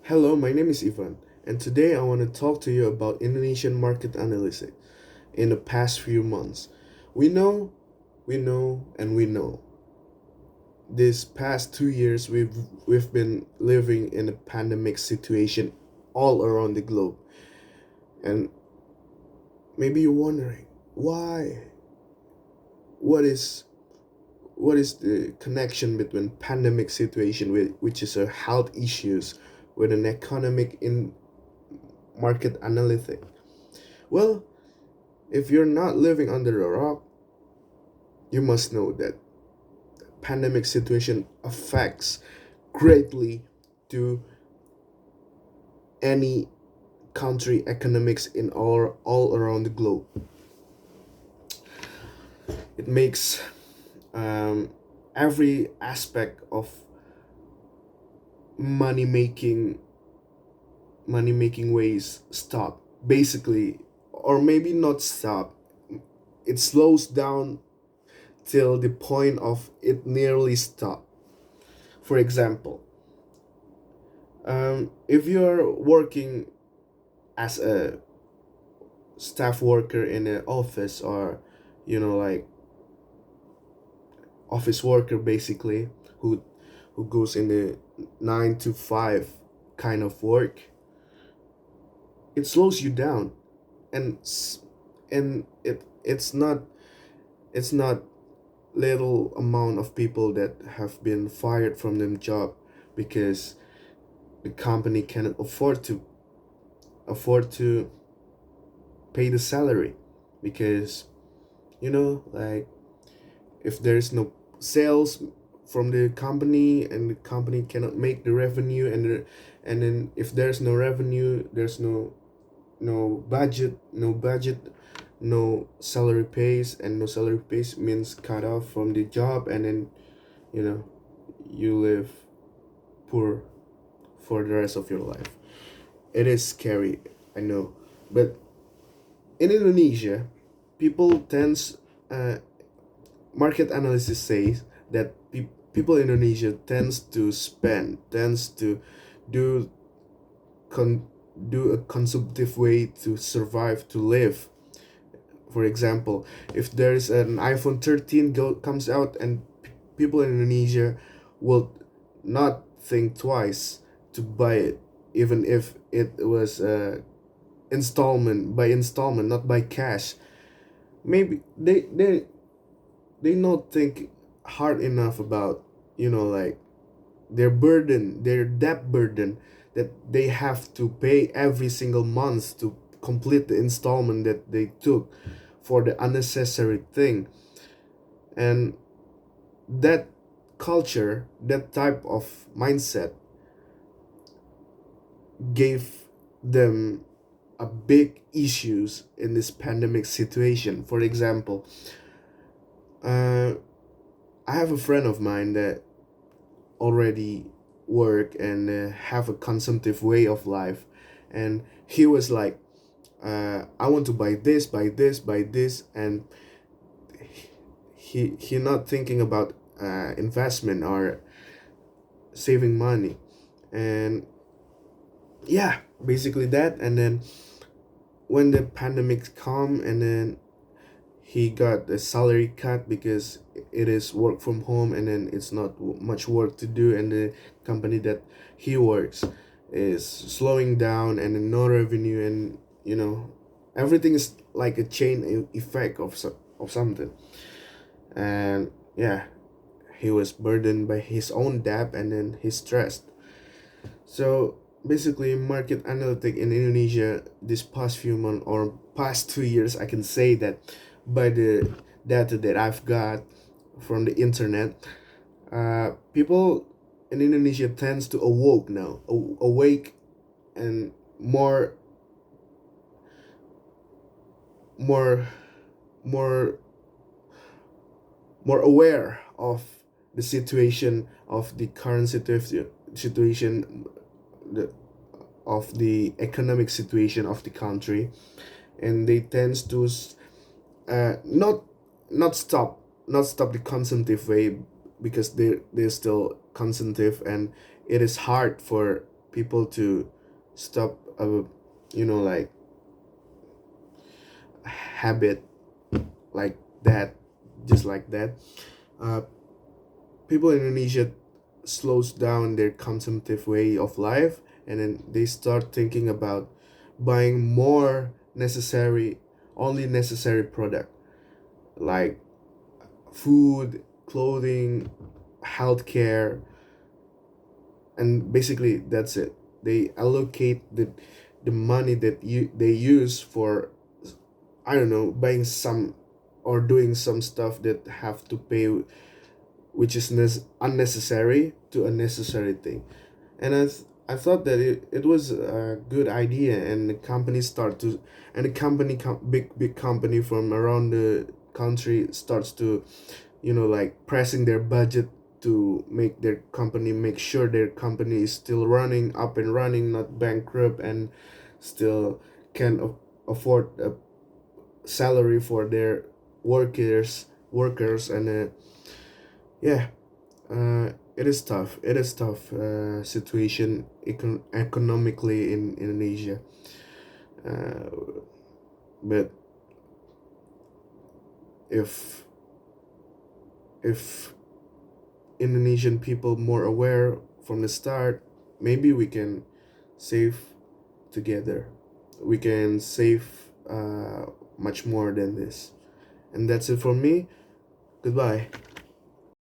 Hello, my name is Ivan, and today I want to talk to you about Indonesian market analysis in the past few months. We know, we know. This past 2 years, we've been living in a pandemic situation all around the globe, and maybe you're wondering why. What is what is the connection between pandemic situation, which is a health issues, with an economic in market analytic? Well, if you're not living under a rock, you must know that pandemic situation affects greatly to any country economics in all around the globe. It makes um, every aspect of money making ways stop, basically, or maybe not stop. It slows down till the point of it nearly stop. For example, if you're working as a staff worker in an office, or like office worker, basically, who goes in the 9 to 5 kind of work, it slows you down. And it's not little amount of people that have been fired from their job because the company cannot afford to pay the salary, because like, if there's no sales from the company and the company cannot make the revenue, and then if there's no revenue, there's no budget, no salary pays, and no salary pays means cut off from the job, and then you know you live poor for the rest of your life. It is scary, I know, but in Indonesia, people tends market analysis says that people in Indonesia tends to do con- do a consumptive way to survive, to live. For example, if there's an iPhone 13 comes out, and people in Indonesia will not think twice to buy it, even if it was installment, not by cash. Maybe they not think hard enough about, like, their debt burden, that they have to pay every single month to complete the installment that they took for the unnecessary thing. And that culture, that type of mindset, gave them a big issues in this pandemic situation. For example, uh, I have a friend of mine that already work and have a consumptive way of life, and he was like, I want to buy this, and he not thinking about investment or saving money. And yeah, basically that. And then when the pandemic come, and then he got a salary cut because it is work from home, and then it's not much work to do, and the company that he works is slowing down, and then no revenue, and everything is like a chain effect of something. And yeah, he was burdened by his own debt, and then he's stressed. So basically, market analytic in Indonesia this past few months, or past 2 years, I can say that by the data that I've got from the internet, people in Indonesia tends to awoke now, awake, and more, more, more aware of the situation, of the current situation, the, of the economic situation of the country. And they tends to not not stop the consumptive way, because they're still consumptive, and it is hard for people to stop like habit like that, just like that. uh, People in Indonesia slows down their consumptive way of life, and then they start thinking about buying more necessary, only necessary product, like food, clothing, healthcare, and basically that's it. They allocate the money that they use for, I don't know, buying some or doing some stuff that have to pay, which is unnecessary, to a necessary thing. And I thought that it was a good idea, and the company start to, and the big company from around the country starts to, like pressing their budget to make sure their company is still running, up and running, not bankrupt, and still can afford a salary for their workers. And yeah, it is tough. It is tough situation economically in Indonesia. Uh, but if if Indonesian people more aware from the start, maybe we can save together. We can save much more than this. And that's it for me. Goodbye.